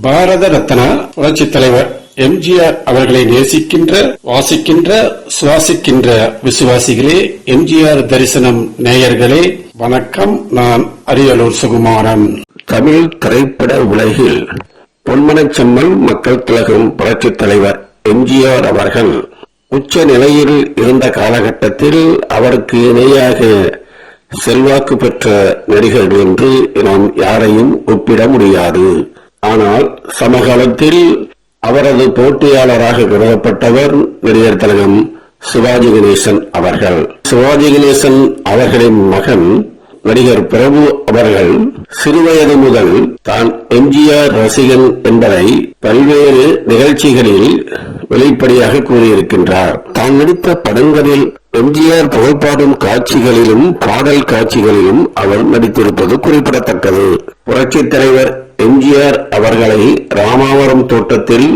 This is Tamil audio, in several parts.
பாரத ரத்னா புரட்சி தலைவர் எம்ஜிஆர் அவர்களை நேசிக்கின்ற, வாசிக்கின்ற, சுவாசிக்கின்ற விசுவாசிகளே, எம்ஜிஆர் தரிசனம் நேயர்களே, வணக்கம். நான் அரியலூர் சுகுமாரன். தமிழ் திரைப்பட உலகில் பொன்மனச்செம்மல் மக்கள் திலகம் புரட்சி தலைவர் எம்ஜிஆர் அவர்கள் உச்ச நிலையில் இருந்த காலகட்டத்தில் அவருக்கு இணையாக செல்வாக்கு பெற்ற நடிகர்கள் என்று நாம் யாரையும் ஒப்பிட முடியாது. ஆனால் சமகாலத்தில் அவரது போட்டியாளராக கருதப்பட்டவர் நடிகர் திலகம் சிவாஜி கணேசன் அவர்கள். சிவாஜி கணேசன் அவர்களின் மகன் நடிகர் பிரபு அவர்கள் சிறுவயது முதல் தான் எம்ஜிஆர் ரசிகன் என்பதை பல்வேறு நிகழ்ச்சிகளில் வெளிப்படையாக கூறியிருக்கின்றார். தான் நடித்த படங்களில் எம்ஜிஆர் புகழ்பாடும் காட்சிகளிலும் பாடல் காட்சிகளிலும் அவர் நடித்திருப்பது குறிப்பிடத்தக்கது. புரட்சித் தலைவர் எம்ஜிஆர் அவர்களை ராமாவரம் தோட்டத்தில்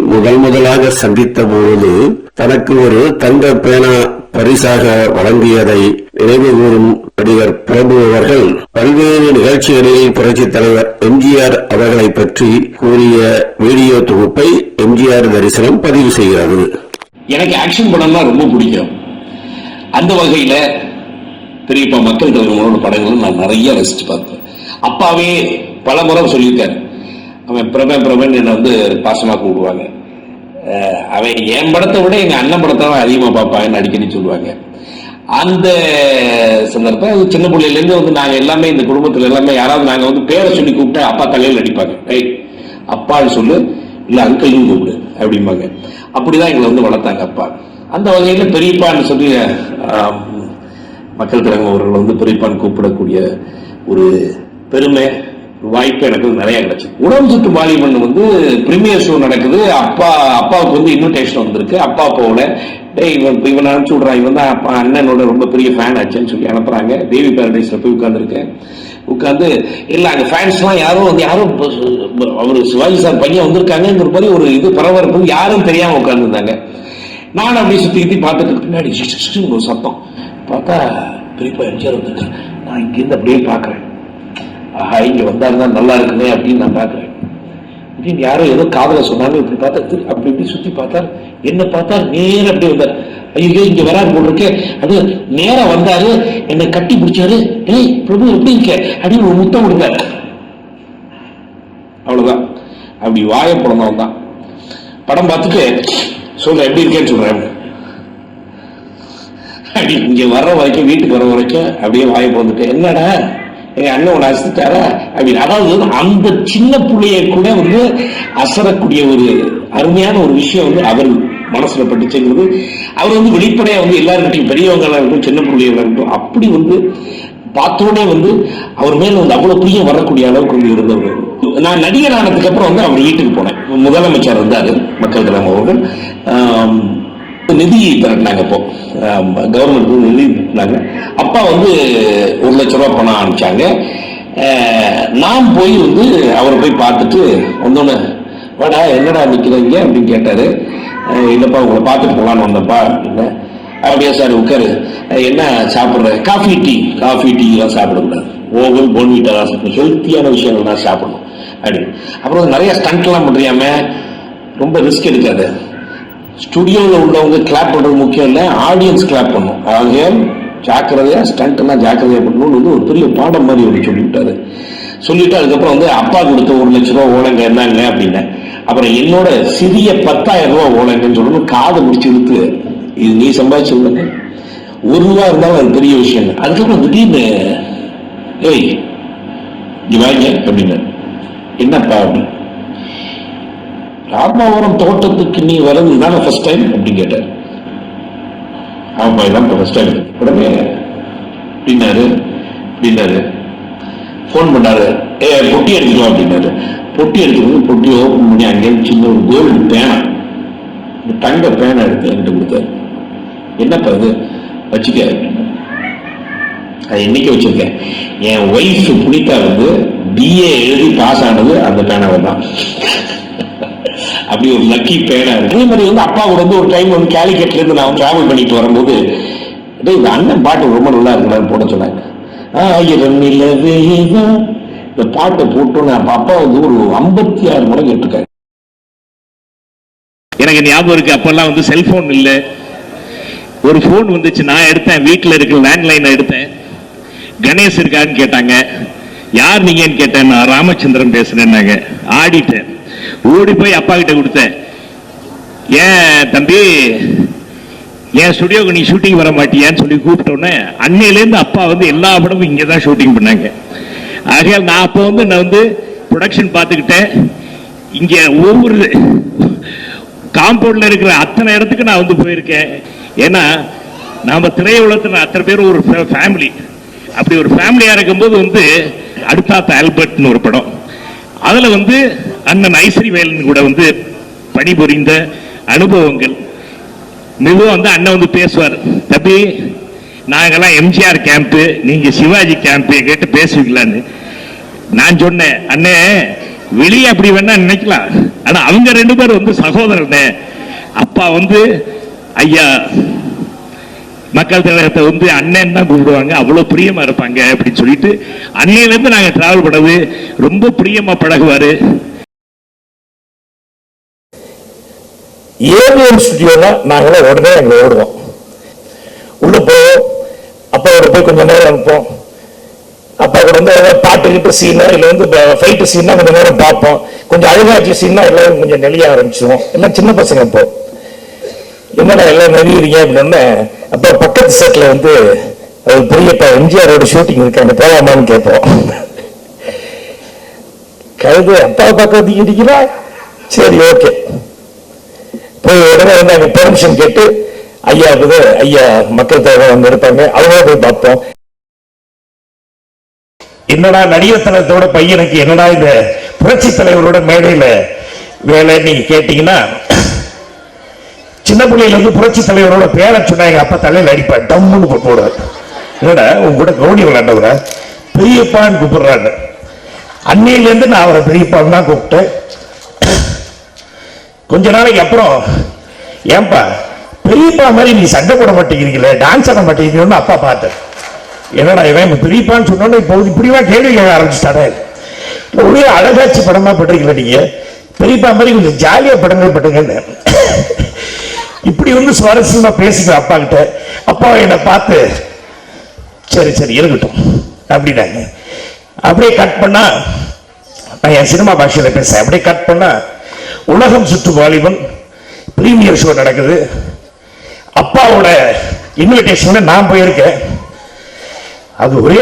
முதலாக சந்தித்த பொழுது தனக்கு ஒரு தங்க பேனா பரிசாக வழங்கியதை நினைவு கூறும் நடிகர் பிரபு அவர்கள் பல்வேறு நிகழ்ச்சிகளில் புரட்சித் தலைவர் எம்ஜிஆர் அவர்களை பற்றி கூறிய வீடியோ தொகுப்பை எம்ஜிஆர் தரிசனம் பதிவு செய்கிறது. எனக்கு ஆக்ஷன் படம்னா ரொம்ப பிடிக்கும். அந்த வகையில பெரியப்பா மக்கள் தலைவர்களோட படங்களும் நான் நிறைய ரசிச்சு பார்ப்பேன். அப்பாவே பல முறை சொல்லியிருக்காரு, அவன் பிரபன் என்னை பாசமா கூப்பிடுவாங்க. அவன் என் படத்தை விட எங்க அண்ணன் படத்தை அதிகமா பார்ப்பாங்கன்னு அடிக்கடி சொல்லுவாங்க. அந்த சந்தர்ப்பம் சின்ன பிள்ளையில இருந்து நாங்க எல்லாமே இந்த குடும்பத்துல எல்லாமே யாராவது நாங்க பேரை சொல்லி கூப்பிட்டா அப்பா தலையில் அடிப்பாங்க. அப்பான்னு சொல்லு, இல்ல அங்கிள்னு கூப்பிடு அப்படிம்பாங்க. அப்படிதான் எங்களை வளர்த்தாங்க அப்பா. அந்த வகையில பெரியப்பான்னு சொல்லி மக்கள் திலகம் அவர்கள் பெரியப்பான்னு கூப்பிடக்கூடிய ஒரு பெருமை வாய்ப்பு எனக்கு நிறைய கிடைச்சு. உணவு சுட்டு பாலிமன் பிரீமியர் ஷோ நடக்குது. அப்பாவுக்கு இன்விடேஷன் வந்திருக்கு. அப்பா போகல, இவன் அனுப்பிச்சு விடுறான், இவன் தான் அப்பா அண்ணனோட ரொம்ப பெரிய ஃபேன் ஆச்சுன்னு சொல்லி அனுப்புறாங்க. தேவி பேரடைஸ்ல போய் உட்கார்ந்து இல்ல அங்க ஃபேன்ஸ் எல்லாம் யாரும் அவரு சிவாஜி சார் பையன் வந்திருக்காங்கிற மாதிரி ஒரு இது பரபரப்பு, யாரும் தெரியாம உட்கார்ந்துருந்தாங்க. நான் அப்படியே சுத்தி பார்த்துட்டு பின்னாடி ஒரு சத்தம் பார்த்தா பெரியப்பா எம்ஜிஆர் வந்திருக்கேன். நான் இங்கிருந்து அப்படியே பாக்குறேன், ஆஹா இங்க வந்தாருதான் நல்லா இருக்குமே அப்படின்னு நான் பாக்குறேன். யாரோ ஏதோ காதல சொன்னாங்க. இப்படி பார்த்தா அப்படி இப்படி சுத்தி பார்த்தார், என்ன பார்த்தா நேரம் அப்படியே வந்தார். ஐயோ இங்க வராது போல் இருக்கே. அது நேரம் வந்தாரு, என்னை கட்டி பிடிச்சாரு. ஏய் பிரபு எப்படி இருக்க அப்படின்னு ஒரு முத்தம் கொடுத்தாரு. அவ்வளவுதான். அப்படி வாய பிறந்தவன் தான். படம் பார்த்துட்டு சொல்ற எப்படி இருக்கேன்னு சொல்றேன். அப்படி இங்க வர்ற வரைக்கும், வீட்டுக்கு வர வரைக்கும் அப்படியே வாய பிறந்துட்டு, என்னடா எங்க அண்ணன் உன்னை அசைத்தாரா அப்படின்னு. அதாவது அந்த சின்ன பிள்ளைய கூட அசரக்கூடிய ஒரு அருமையான ஒரு விஷயம் அவர் மனசுல பட்டுச்சுங்கிறது. அவர் வெளிப்படையா எல்லாருக்கிட்டையும் பெரியவங்களா இருக்கட்டும் சின்ன பிள்ளைகளா இருக்கட்டும் அப்படி பார்த்தோடனே அவர் மேல அவ்வளவு பிரியம் வரக்கூடிய அளவுக்கு இருந்தவர். நான் நடிகர் ஆனதுக்கு அப்புறம் அவர் வீட்டுக்கு போனேன். முதலமைச்சர் வந்தாரு மக்கள் திலகம் அவர்கள். நிதி திரட்டினாங்க. இப்போ கவர்மெண்ட் நிதி திரட்டினாங்க. அப்பா 1 லட்ச ரூபாய் பணம் அனுப்பிச்சாங்க. நான் போய் அவரை போய் பார்த்துட்டு வந்தோன்னு, வாடா என்னடா நிக்கிறீங்க அப்படின்னு கேட்டாரு. இல்லப்பா உங்களை பார்த்துட்டு போலான்னு வந்தப்பா அப்படின்னு. அப்படியா சார் உட்காரு, என்ன சாப்பிடுற? காஃபி டீ எல்லாம் சாப்பிடக்கூடாது, ஓவல் போன்வீட்டா சாப்பிடணும், ஹெல்த்தியான விஷயங்கள் தான் சாப்பிடணும் அப்படின்னு. அப்புறம் நிறைய ஸ்டண்ட் எல்லாம் பண்றியாம, ரொம்ப ரிஸ்க் எடுக்காது. ஸ்டுடியோவில் உள்ளவங்க கிளாப் பண்றது முக்கியம் இல்லை, ஆடியன்ஸ் கிளாப் பண்ணும். ஆக ஜாக்கிரதையா ஸ்டண்ட் எல்லாம் ஜாக்கிரதையா பண்ணணும்னு ஒரு பெரிய பாடம் மாதிரி சொல்லிவிட்டாரு. சொல்லிட்டு அதுக்கப்புறம் அப்பா கொடுத்த 1 லட்ச ரூபா ஓலைங்க என்னங்க அப்படின்னு. அப்புறம் என்னோட சிறிய 10,000 ரூபாய் ஓலைங்கன்னு சொல்லணும். காதை முடிச்சு இழுத்து, இது நீ சம்பாதிச்சு விடுங்க, 1 ரூபா இருந்தாலும் அது பெரிய விஷயம். அதுக்கப்புறம் திடீர்னு ஏய் இங்க வாங்க அப்படின்னு. என்னப்பா அப்படின்னு. ராமாவரம் தோட்டத்துக்கு நீ வரது தானே ஃபர்ஸ்ட் டைம் அப்படின்னு கேட்டார். ஆமா இதான் ஃபர்ஸ்ட் டைம். உடனே அப்படின்னாரு. போன் பண்ணாரு, பொட்டி எடுத்துக்கலாம் அப்படின்னாரு. பொட்டி எடுத்துக்கணும். பொட்டி ஓப்பன் பண்ணி அங்கே சின்ன ஒரு கோல்டு பேனா, தங்க பேனா எடுத்து என்கிட்ட கொடுத்தாரு. என்னப்பா இது வச்சுக்க அப்படின்னு. அது இன்னைக்கு வச்சிருக்கேன். என் ஒய்ஃப் புனிதா BA எழுதி பாஸ் ஆனது அந்த பேனாவை தான். அப்படி ஒரு லக்கி பேனா. அதே மாதிரி அப்பா கூட ஒரு டைம் கேலிக்கட்ல இருந்து நான் டிராவல் பண்ணிட்டு வரும்போது, இந்த அண்ணன் பாட்டு ரொம்ப நல்லா இருக்குன்னு போட சொன்னாங்க. இந்த பாட்டை போட்டோன்னு அப்பா ஒரு 56 முறை கேட்டிருக்காரு. எனக்கு ஞாபகம் இருக்கு, அப்பெல்லாம் வந்து செல்போன் இல்லை. ஒரு போன் வந்துச்சு, நான் எடுத்தேன், வீட்டில் இருக்கிற லேண்ட்லைனை எடுத்தேன். கணேஷ் இருக்கான்னு கேட்டாங்க. யார் நீங்கன்னு கேட்டேன். நான் ராமச்சந்திரன் பேசுறேன்னாங்க. ஆடிட்டேன். ஓடி போய் அப்பா கிட்ட கொடுத்தேன். ஏன் தம்பி, என் ஸ்டுடியோக்கு நீ ஷூட்டிங் வர மாட்டியான்னு சொல்லி கூப்பிட்டோன்னே அன்னையிலேருந்து அப்பா வந்து எல்லா படமும் இங்கே தான் ஷூட்டிங் பண்ணாங்க. ஆகையால் நான் அப்போ வந்து ப்ரொடக்ஷன் பார்த்துக்கிட்டேன். இங்கே ஒவ்வொரு காம்பவுண்டில் இருக்கிற அத்தனை இடத்துக்கு நான் வந்து போயிருக்கேன். ஏன்னா நாம திரையுலகத்தில் அத்தனை பேர் ஒரு ஃபேமிலி. அப்படி ஒரு ஃபேமிலியா இருக்கும்போது வந்து அடுத்தாத்த ஆல்பர்ட்னு ஒரு படம், அதுல வந்து அண்ணன் ஐஸ்வரிவேலன் கூட வந்து பணிபுரிந்த அனுபவங்கள். மிகவும் வந்து அண்ணன் வந்து பேசுவார், தம்பி நாங்கெல்லாம் எம்ஜிஆர் கேம்ப், நீங்க சிவாஜி கேம்ப் கேட்டு பேசுவீங்களான்னு. நான் சொன்னேன், அண்ணே வெளியே அப்படி வேணா நினைக்கலாம், ஆனா அவங்க 2 பேரும் வந்து சகோதரனே. அப்பா வந்து ஐயா மக்கள் தலைவரத்தை வந்து அண்ணன் தான் கூப்பிடுவாங்க, அவ்வளவு பிரியமா இருப்பாங்க அப்படின்னு சொல்லிட்டு அன்னையில இருந்து நாங்க டிராவல் பண்ணது ரொம்ப பிரியமா பழகுவாரு. ஏவிஎம் ஸ்டுடியோனா நாங்களாம் உடனே அங்கே ஓடுவோம். உள்ள போவோம், அப்பாவோட போய் கொஞ்சம் நேரம் இருப்போம். அப்பா கூட வந்து பாட்டு கிட்ட சீனா இல்லை வந்து ஃபைட்டு சீனா கொஞ்சம் நேரம் பார்ப்போம். கொஞ்சம் அழகாட்சி சீனா எல்லாரும் கொஞ்சம் நெளிய ஆரம்பிச்சிருவோம். எல்லாம் சின்ன பசங்க. இப்போ என்னடா எல்லாம் நெளியுறீங்க அப்படின்னு. அப்போ பக்கத்து செட்ல வந்து பெரியப்பா எம்ஜிஆரோட ஷூட்டிங் இருக்காங்க, போகலாமான்னு கேட்போம். கழுது அப்பா பக்கம் இருக்கிறா, சரி ஓகே போய் உடனே வந்து அங்கே பெர்மிஷன் கேட்டு ஐயா ஐயா மக்கள் தலைவர் வந்து இருப்பாங்க, அவங்க போய் பார்ப்போம். என்னடா நடிகத்தனத்தோட பையனுக்கு என்னடா இந்த புரட்சி தலைவரோட மேடையில வேலை நீங்க கேட்டீங்கன்னா, சின்ன பிள்ளையில இருந்து புரட்சி தலைவரோட பேரை சொன்னாங்க. அப்பா தலையில அடிப்பேன், டம்முன்னு போடுவார். என்னடா உங்க கூட கவுனி விளையாண்டவரை பெரியப்பான்னு கூப்பிடுறாங்க. அன்னையில இருந்து நான் அவரை பெரியப்பான்னு தான் கூப்பிட்டேன். கொஞ்ச நாளைக்கு அப்புறம், ஏன்பா பெரியப்பா மாதிரி நீ சண்டை போட மாட்டேங்கிறீங்களே, டான்ஸ் ஆட மாட்டேங்கிறீங்கன்னு அப்பா பார்த்தேன். என்னடா இவன் பெரியப்பான்னு சொன்னோன்னு இப்போ இப்படிதான் கேள்வி கேட்க ஆரம்பிச்சுட்டானே. ஒரே அழகாட்சி படமா பண்றீங்களா நீங்க, பெரியப்பா மாதிரி கொஞ்சம் ஜாலியா படங்கள் பண்றீங்கன்னு இப்படி வந்து சுவாரஸ்யமா பேசுவேன் அப்பா கிட்ட. அப்பா என்னை பார்த்து சரி சரி இருக்கட்டும் அப்படின்னாங்க. அப்படியே கட் பண்ணா, நான் என் சினிமா பாஷையில பேச, அப்படியே கட் பண்ணா உலகம் சுற்று வாலிபன் பிரீமியர் ஷோ நடக்குது. அப்பாவோட இன்விடேஷன்ல நான் போயிருக்கேன். அது ஒரே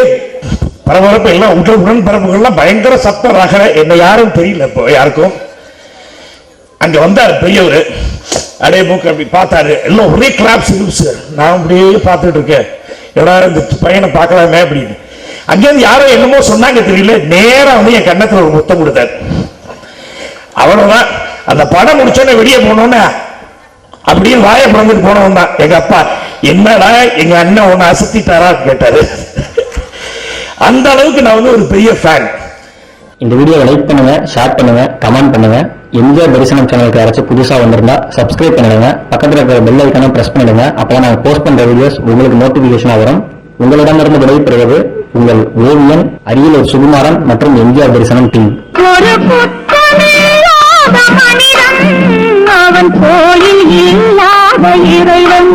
பரபரப்பு, எல்லாம் உடன்பரப்புகள்லாம் பயங்கர சத்தம் ரகல. என்ன யாரும் தெரியல இப்போ யாருக்கும். அங்க வந்தார் பெரியவர், அடே மூக்கு அப்படி பார்த்தாரு. எல்லாம் ஒரே கிளாப்ஸ். நான் அப்படியே பார்த்துட்டு இருக்கேன், எல்லாரும் இந்த பையனை பார்க்கலாமே அப்படின்னு. அங்கேருந்து யாரோ என்னமோ சொன்னாங்க தெரியல, நேரம் வந்து என் கண்ணத்துல ஒரு முத்தம் கொடுத்தாரு. அவ்வளவுதான். அந்த படம் முடிச்சோன்னு வெளியே போனோன்னு அப்படியே வாய பிறந்துட்டு போனவன் தான் எங்க அப்பா. என்னடா எங்க அண்ணன் ஒன்னு அசத்திட்டாரா கேட்டாரு. அந்த அளவுக்கு நான் வந்து ஒரு பெரிய ஃபேன். இந்த வீடியோவை லைக் பண்ணுங்க, ஷேர் பண்ணுங்க, கமெண்ட் பண்ணுங்க. எம்ஜிஆர் தரிசனம் சேனலுக்கு யாராச்சும் புதுசா வந்திருந்தா சப்ஸ்கிரைப் பண்ணிடுங்க. பக்கத்தில் இருக்கிற பெல் ஐக்கான பிரஸ் பண்ணிடுங்க. அப்பதான் நாங்கள் போஸ்ட் பண்ற வீடியோஸ் உங்களுக்கு நோட்டிபிகேஷனா வரும். உங்களிடமிருந்து விடைபெறுவது உங்கள் ஓவியன் அரியலூர் சுகுமாரன் மற்றும் எம்ஜிஆர் தரிசனம் டீம். அவன் கோயில் இல்லாத இறைவன்.